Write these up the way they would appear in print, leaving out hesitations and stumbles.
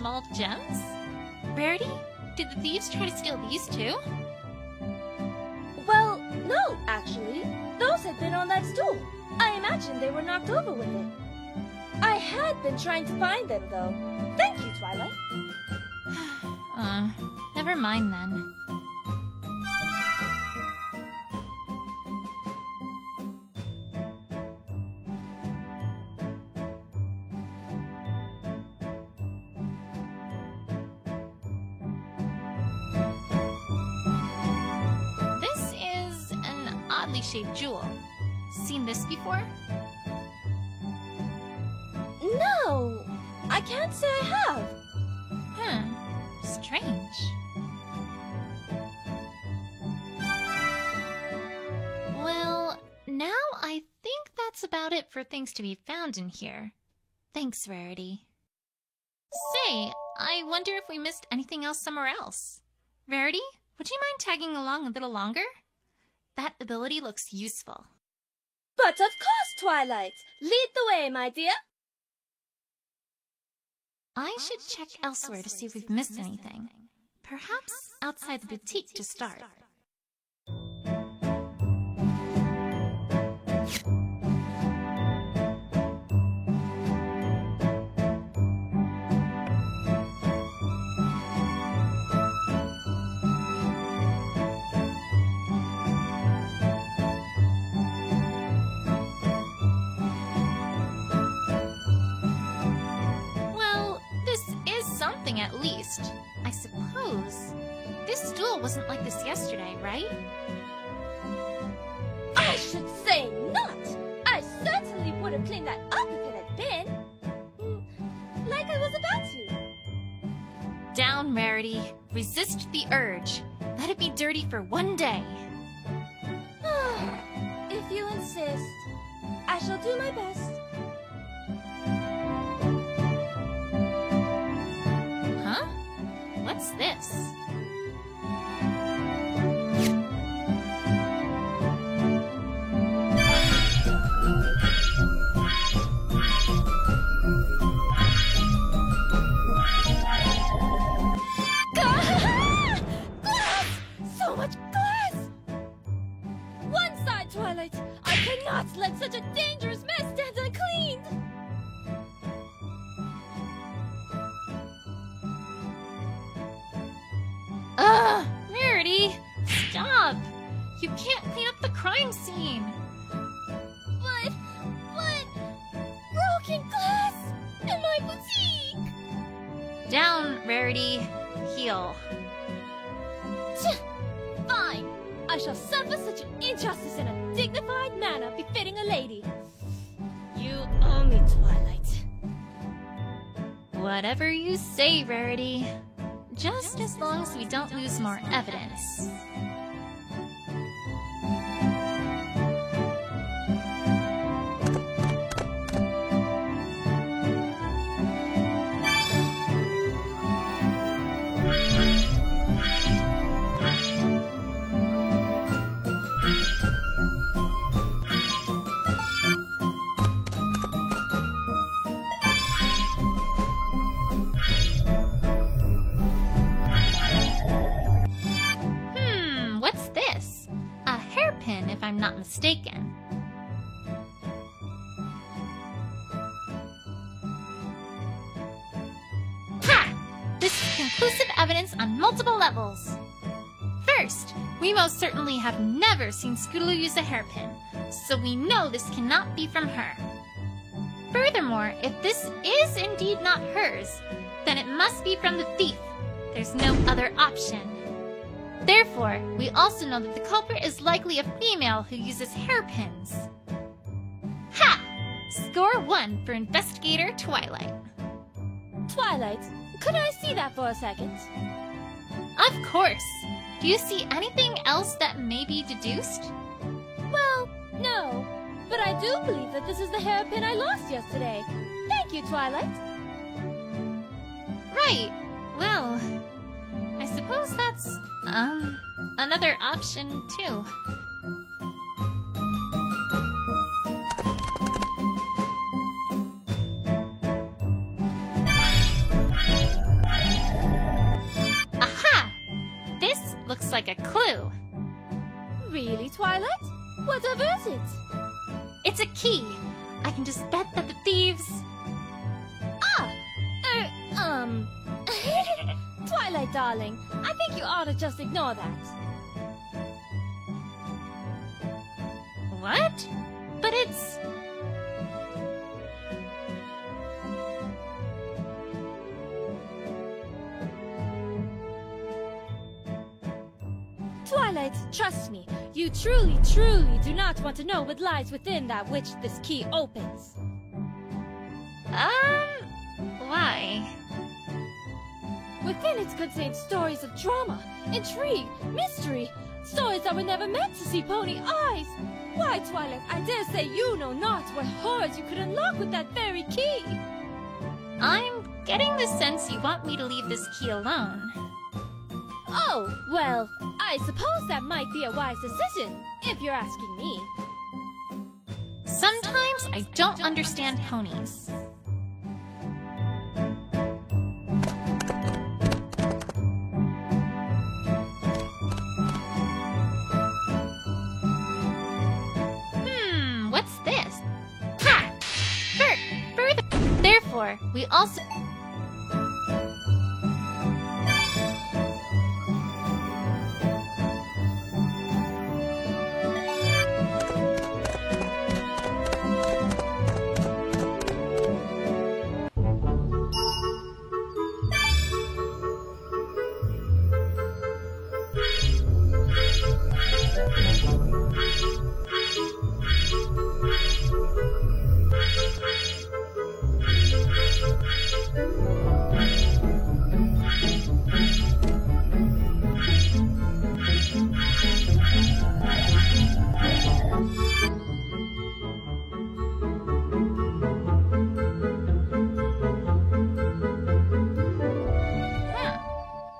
small gems? Rarity, did the thieves try to steal these too? Well, no, actually. Those had been on that stool. I imagine they were knocked over with it. I had been trying to find them, though. Thank you, Twilight. Never mind then. This is an oddly shaped jewel. Seen this before? No, I can't say I have. Strange. Well, now I think that's about it for things to be found in here. Thanks, Rarity. Say, I wonder if we missed anything else somewhere else. Rarity, would you mind tagging along a little longer? That ability looks useful. But of course, Twilight. Lead the way, my dear. I should check elsewhere to see if we've missed anything. Perhaps outside the boutique to start. At least, I suppose. This stool wasn't like this yesterday, right? I should say not! I certainly would have cleaned that up if it had been. Like I was about to. Down, Rarity. Resist the urge. Let it be dirty for one day. If you insist, I shall do my best. What's this? Glass! So much glass! One side, Twilight! I cannot let such a dangerous mess stand uncleaned! Rarity! Stop! You can't clean up the crime scene! But... broken glass! In my boutique! Down, Rarity. Heal. Fine! I shall suffer such an injustice in a dignified manner befitting a lady. You owe me, Twilight. Whatever you say, Rarity. Just as long as we don't lose more evidence. If I'm not mistaken. Ha! This is conclusive evidence on multiple levels. First, we most certainly have never seen Scootaloo use a hairpin, so we know this cannot be from her. Furthermore, if this is indeed not hers, then it must be from the thief. There's no other option. Therefore, we also know that the culprit is likely a female who uses hairpins. Ha! Score 1 for Investigator Twilight. Twilight, could I see that for a second? Of course. Do you see anything else that may be deduced? Well, no. But I do believe that this is the hairpin I lost yesterday. Thank you, Twilight. Right. Well, I suppose that's, another option, too. like a clue. Really, Twilight? Whatever is it? It's a key. I can just bet that the thieves... Twilight, darling, I think you ought to just ignore that. What? But it's... Twilight, trust me, you truly, truly do not want to know what lies within that which this key opens. Why? Within it contains stories of drama, intrigue, mystery, stories that were never meant to see pony eyes. Why, Twilight, I dare say you know not what horrors you could unlock with that very key. I'm getting the sense you want me to leave this key alone. Oh, well, I suppose that might be a wise decision, if you're asking me. Sometimes I don't understand ponies. What's this? Ha! Further. Therefore, we also...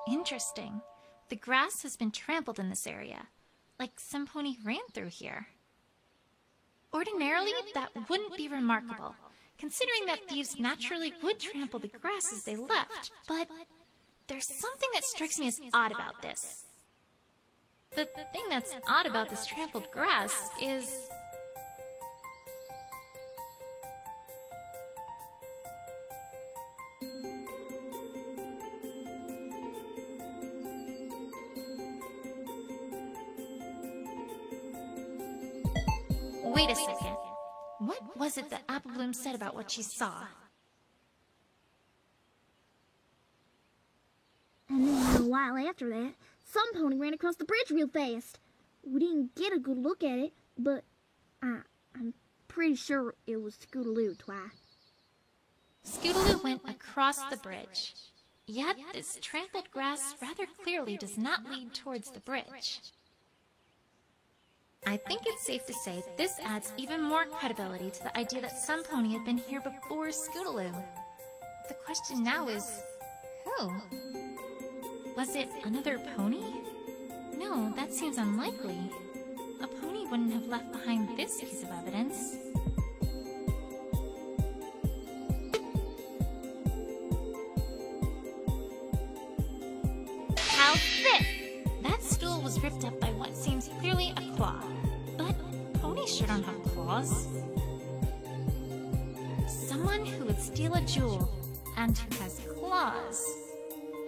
Interesting. The grass has been trampled in this area, like some pony ran through here. Ordinarily, that wouldn't be remarkable, considering that thieves naturally would trample the grass as they left, but there's something that strikes me as odd about this. The thing that's odd about this trampled grass is... Wait a second. What was it that Apple Bloom said about what she saw? And then a while after that, some pony ran across the bridge real fast. We didn't get a good look at it, but I'm pretty sure it was Scootaloo, Twi. Scootaloo went across the bridge. Yet this trampled grass rather clearly does not lead towards the bridge. I think it's safe to say this adds even more credibility to the idea that some pony had been here before Scootaloo. The question now is, who? Was it another pony? No, that seems unlikely. A pony wouldn't have left behind this piece of evidence. How thick! That stool was ripped up by what seems clearly a claw. But ponies sure don't have claws. Someone who would steal a jewel and who has claws.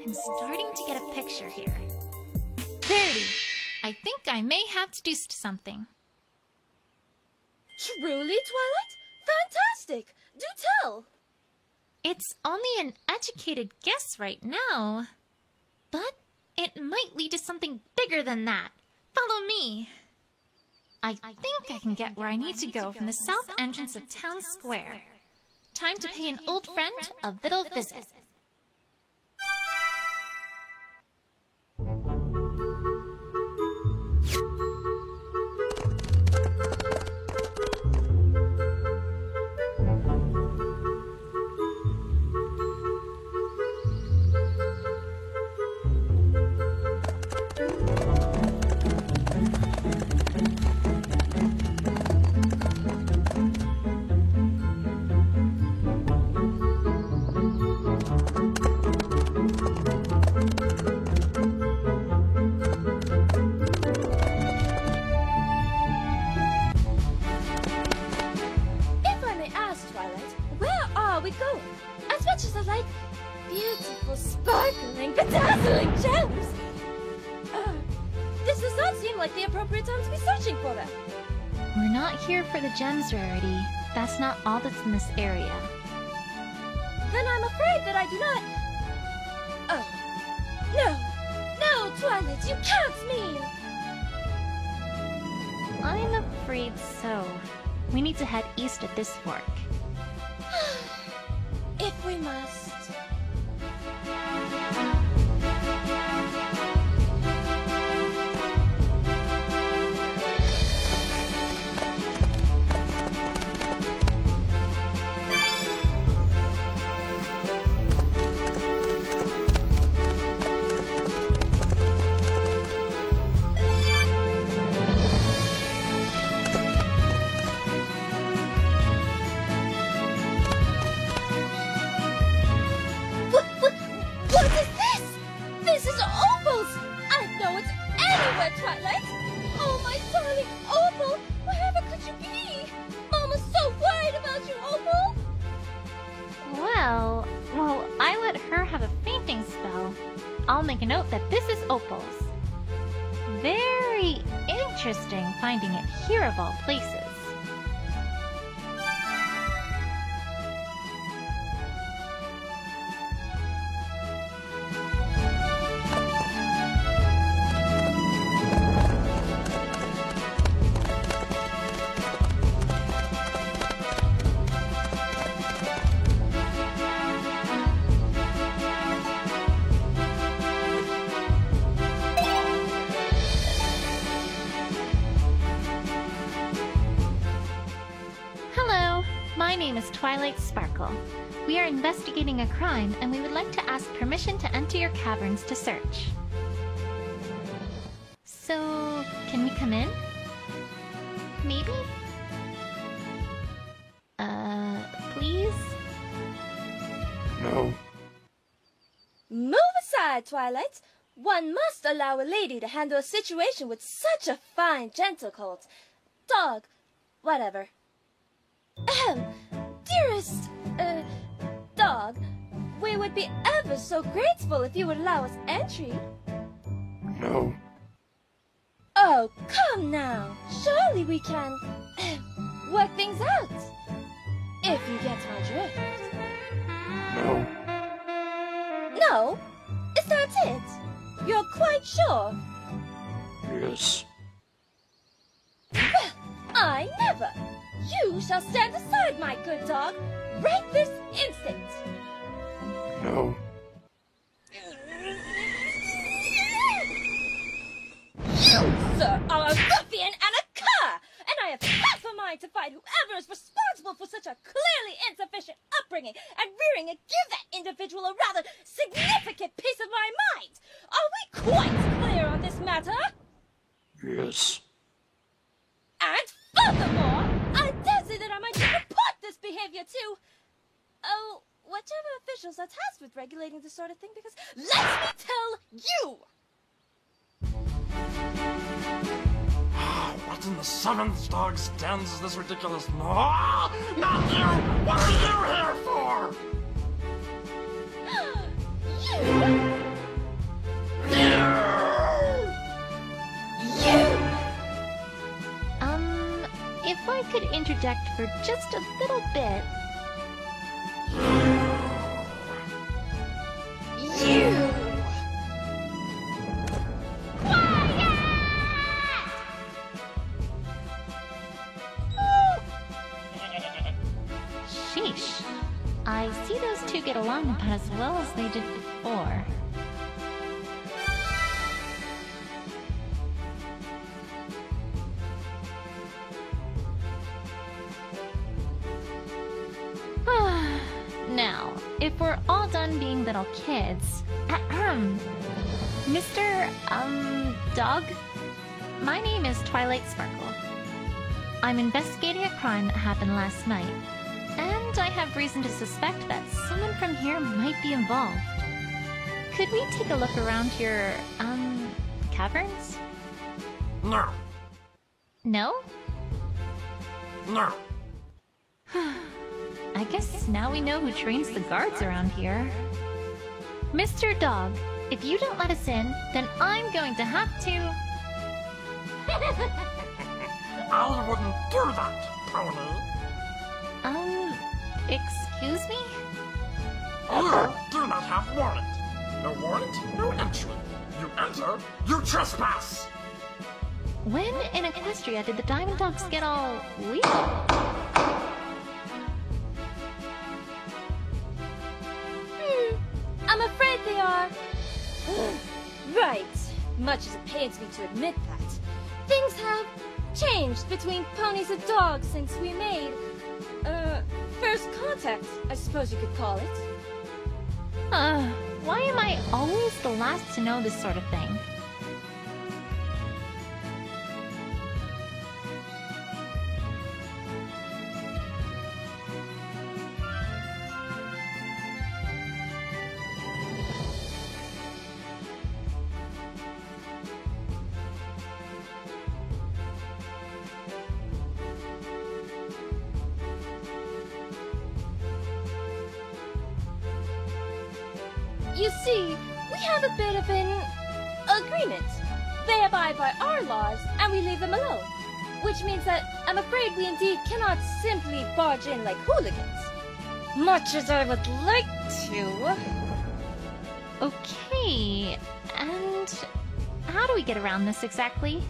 I'm starting to get a picture here. Verity, I think I may have deduced something. Truly, Twilight? Fantastic! Do tell! It's only an educated guess right now. But it might lead to something bigger than that. Follow me. I think I can get where I need to go from the south entrance of Town Square. Time to pay an old friend a little visit. are we going? As much as I like beautiful, sparkling, bedazzling gems, this does not seem like the appropriate time to be searching for them. We're not here for the gems, Rarity. That's not all that's in this area. Then I'm afraid that I do not... Oh. No! No, Twilight, you can't mean! I'm afraid so. We need to head east at this fork. If we must. I'll make a note that this is Opal's. Very interesting finding it here of all places. My name is Twilight Sparkle. We are investigating a crime and we would like to ask permission to enter your caverns to search. So, can we come in? Maybe? Please? No. Move aside, Twilight. One must allow a lady to handle a situation with such a fine, gentle colt. Dog, whatever. Ahem, dearest, dog, we would be ever so grateful if you would allow us entry. No. Oh, come now. Surely we can work things out. If you get my drift. No. No? Is that it? You're quite sure? Yes. Well, I never. You shall stand aside, my good dog, right this instant. No. You, sir, are a ruffian and a cur, and I have half a mind to fight whoever is responsible for such a clearly insufficient upbringing and rearing and give that individual a rather significant piece of my mind. Are we quite clear on this matter? Yes. And furthermore, I dare say that I might report this behavior to, whichever officials are tasked with regulating this sort of thing, because let me tell you! What in the seventh dog stands is this ridiculous? No! Not you! What are you here for? If I could interject for just a little bit. You! Sheesh. I see those two get along about as well as they did before. Now, if we're all done being little kids, Mr. Dog? My name is Twilight Sparkle. I'm investigating a crime that happened last night, and I have reason to suspect that someone from here might be involved. Could we take a look around your, caverns? No. No? No. I guess now we know who trains the guards around here. Mr. Dog, if you don't let us in, then I'm going to have to... I wouldn't do that, Pony. Excuse me? You do not have warrant. No warrant, no entry. You enter, you trespass. When in Equestria did the Diamond Dogs get all weird? I'm afraid they are. Right. Much as it pains me to admit that, things have changed between ponies and dogs since we made, first contact, I suppose you could call it. Why am I always the last to know this sort of thing? You see, we have a bit of an agreement. They abide by our laws, and we leave them alone. Which means that I'm afraid we indeed cannot simply barge in like hooligans. Much as I would like to. Okay, and how do we get around this exactly?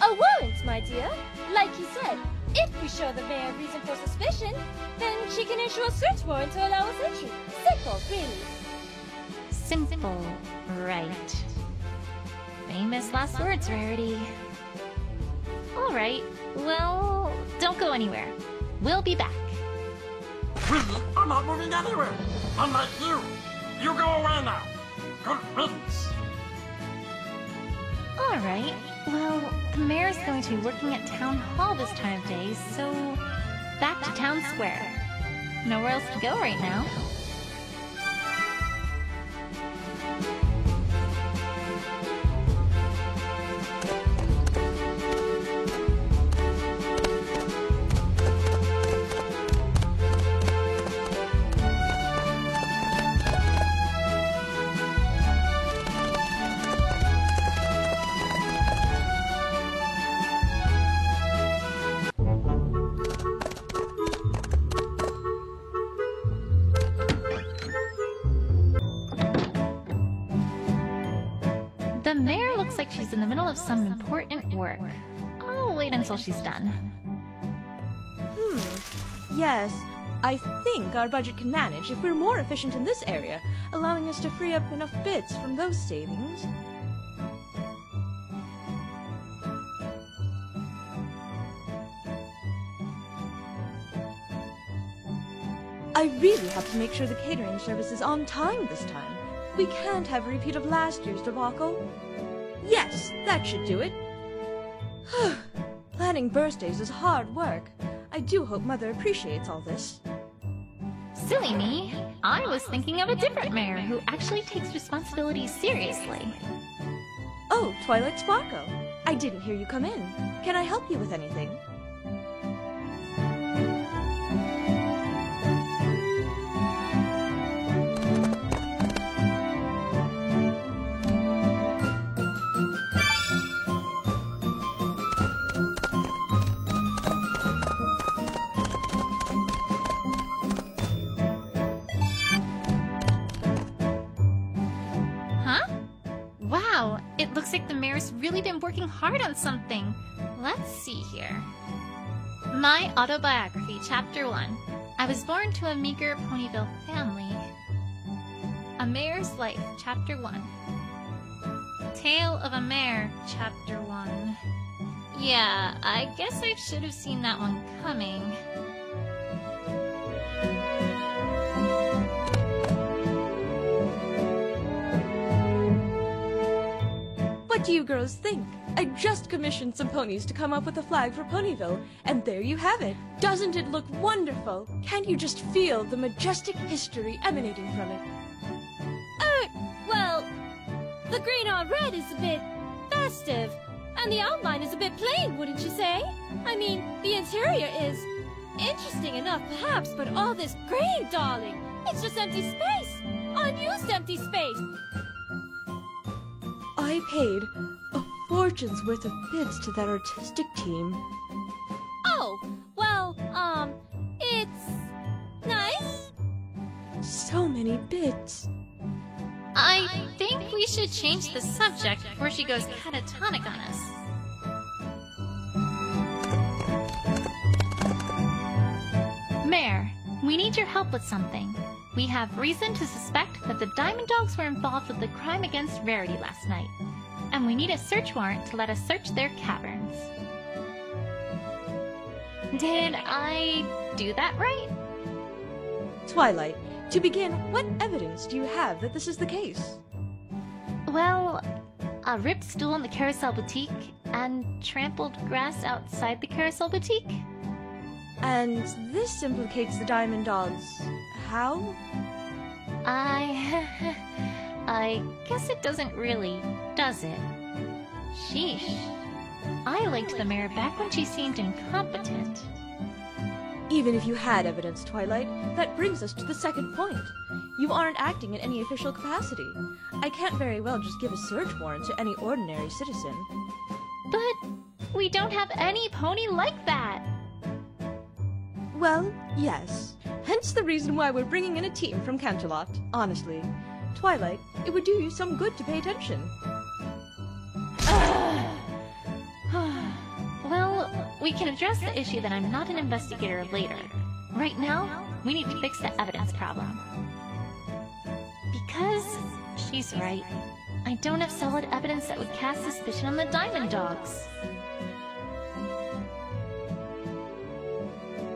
A warrant, my dear. Like you said, if we show the mayor reason for suspicion, then she can issue a search warrant to allow us entry. Simple, really. Simple, right. Famous last words, Rarity. Alright, well, don't go anywhere. We'll be back. We are not moving anywhere. Unlike you. You go away now. Good riddance. Alright, well, the mayor's going to be working at Town Hall this time of day, so back to Town Square. Nowhere else to go right now. The mayor looks like she's in the middle of some important work. I'll wait until she's done. Yes, I think our budget can manage if we're more efficient in this area, allowing us to free up enough bits from those savings. I really have to make sure the catering service is on time this time. We can't have a repeat of last year's debacle. Yes, that should do it. Planning birthdays is hard work. I do hope Mother appreciates all this. Silly me. I was thinking of a different mayor who actually takes responsibility seriously. Oh, Twilight Sparkle. I didn't hear you come in. Can I help you with anything? Wow, it looks like the mayor's really been working hard on something. Let's see here. My Autobiography, Chapter 1. I was born to a meager Ponyville family. A Mayor's Life, Chapter 1. Tale of a Mayor, Chapter 1. Yeah, I guess I should have seen that one coming. What do you girls think? I just commissioned some ponies to come up with a flag for Ponyville, and there you have it. Doesn't it look wonderful? Can't you just feel the majestic history emanating from it? Well, the green on red is a bit festive, and the outline is a bit plain, wouldn't you say? I mean, the interior is Interesting enough, perhaps, but all this grain, darling, it's just empty space. Unused empty space. I paid a fortune's worth of bits to that artistic team. Oh, well, it's nice. So many bits. I think we should change the subject before she goes catatonic on us. Mayor, we need your help with something. We have reason to suspect that the Diamond Dogs were involved with the crime against Rarity last night, and we need a search warrant to let us search their caverns. Did I do that right? Twilight, to begin, what evidence do you have that this is the case? Well, a ripped stool in the Carousel Boutique and trampled grass outside the Carousel Boutique. And this implicates the Diamond Dogs. How? I guess it doesn't really, does it? Sheesh. I liked the mayor back when she seemed incompetent. Even if you had evidence, Twilight, that brings us to the second point. You aren't acting in any official capacity. I can't very well just give a search warrant to any ordinary citizen. But we don't have any pony like that. Well, yes. Hence the reason why we're bringing in a team from Canterlot. Honestly, Twilight, it would do you some good to pay attention. Well, we can address the issue that I'm not an investigator later. Right now, we need to fix the evidence problem. Because she's right. I don't have solid evidence that would cast suspicion on the Diamond Dogs.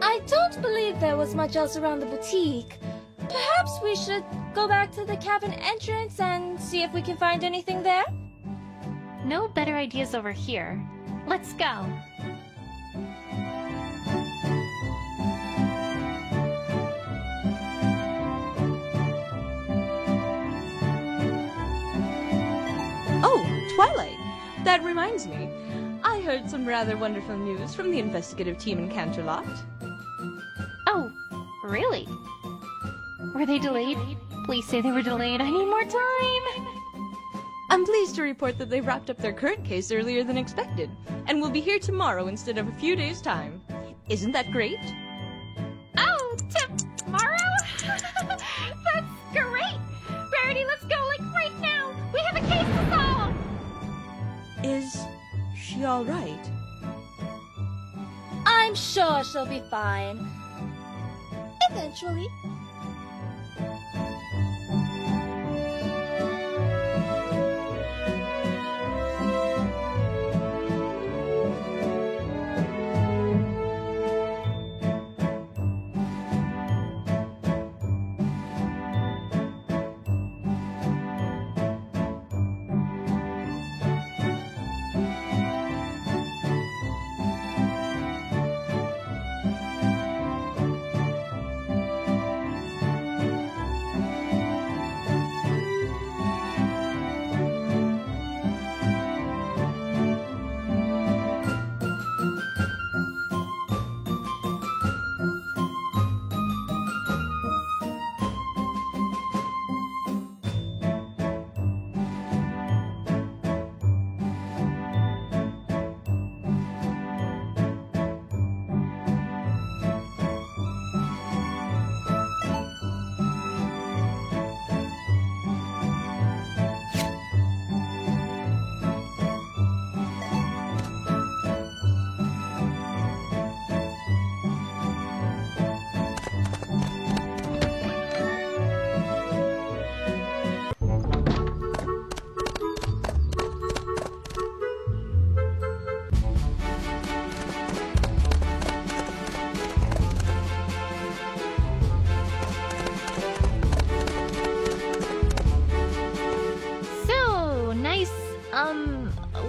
I don't believe there was much else around the boutique. Perhaps we should go back to the cavern entrance and see if we can find anything there? No better ideas over here. Let's go. Oh, Twilight! That reminds me. I heard some rather wonderful news from the investigative team in Canterlot. Oh, really? Were they delayed? Please say they were delayed. I need more time. I'm pleased to report that they wrapped up their current case earlier than expected, and will be here tomorrow instead of a few days' time. Isn't that great? Oh, tomorrow? That's great! Rarity, let's go, like right now! We have a case to solve! Is she all right? I'm sure she'll be fine. Eventually.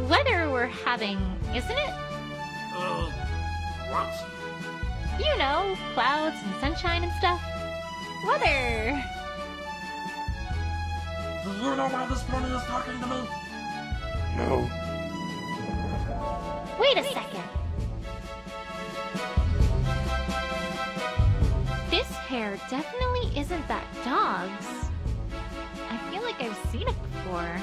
weather we're having, isn't it? What? You know, clouds and sunshine and stuff. Weather. Do you know why this pony is talking to me? No. Wait a second. hair definitely isn't that dog's. I feel like I've seen it before.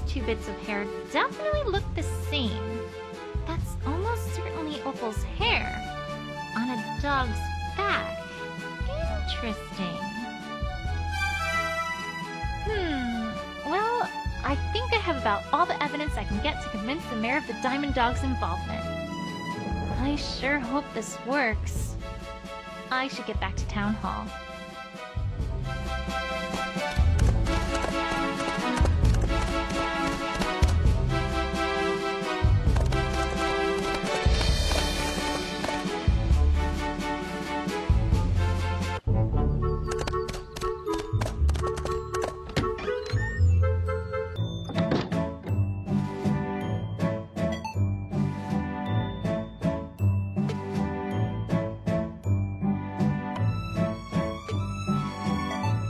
Two bits of hair definitely look the same. That's almost certainly Opal's hair on a dog's back. Interesting. Well, I think I have about all the evidence I can get to convince the mayor of the Diamond Dog's involvement. I sure hope this works. I should get back to Town Hall.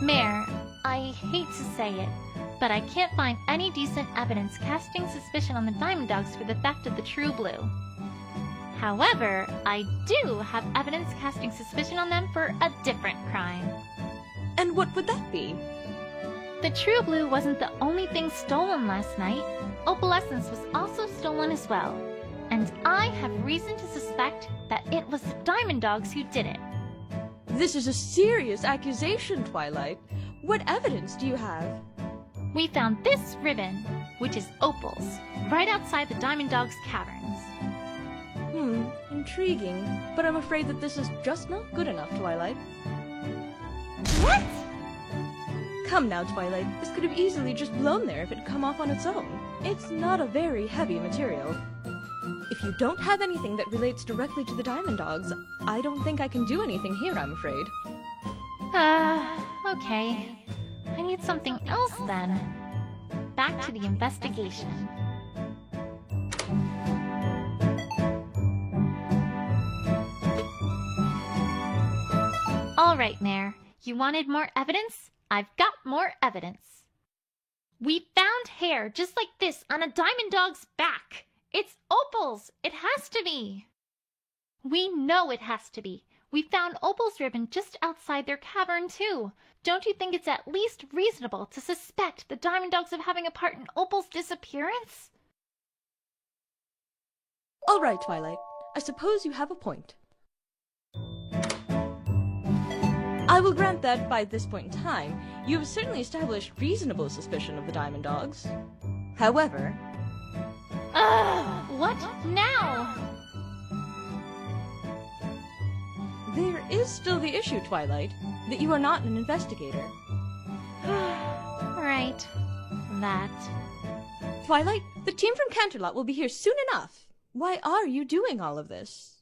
Mayor, I hate to say it, but I can't find any decent evidence casting suspicion on the Diamond Dogs for the theft of the True Blue. However, I do have evidence casting suspicion on them for a different crime. And what would that be? The True Blue wasn't the only thing stolen last night. Opalescence was also stolen as well. And I have reason to suspect that it was the Diamond Dogs who did it. This is a serious accusation, Twilight. What evidence do you have? We found this ribbon, which is Opal's, right outside the Diamond Dog's caverns. Intriguing. But I'm afraid that this is just not good enough, Twilight. What? Come now, Twilight. This could have easily just blown there if it had come off on its own. It's not a very heavy material. If you don't have anything that relates directly to the Diamond Dogs, I don't think I can do anything here, I'm afraid. Okay. I need something else then. Back to the investigation. All right, Mayor. You wanted more evidence? I've got more evidence. We found hair just like this on a Diamond Dog's back. It's Opal's. It has to be. We know it has to be. We found Opal's ribbon just outside their cavern, too. Don't you think it's at least reasonable to suspect the Diamond Dogs of having a part in Opal's disappearance? All right, Twilight. I suppose you have a point. I will grant that, by this point in time, you have certainly established reasonable suspicion of the Diamond Dogs. However... What now? There is still the issue, Twilight, that you are not an investigator. Right. That. Twilight, the team from Canterlot will be here soon enough. Why are you doing all of this?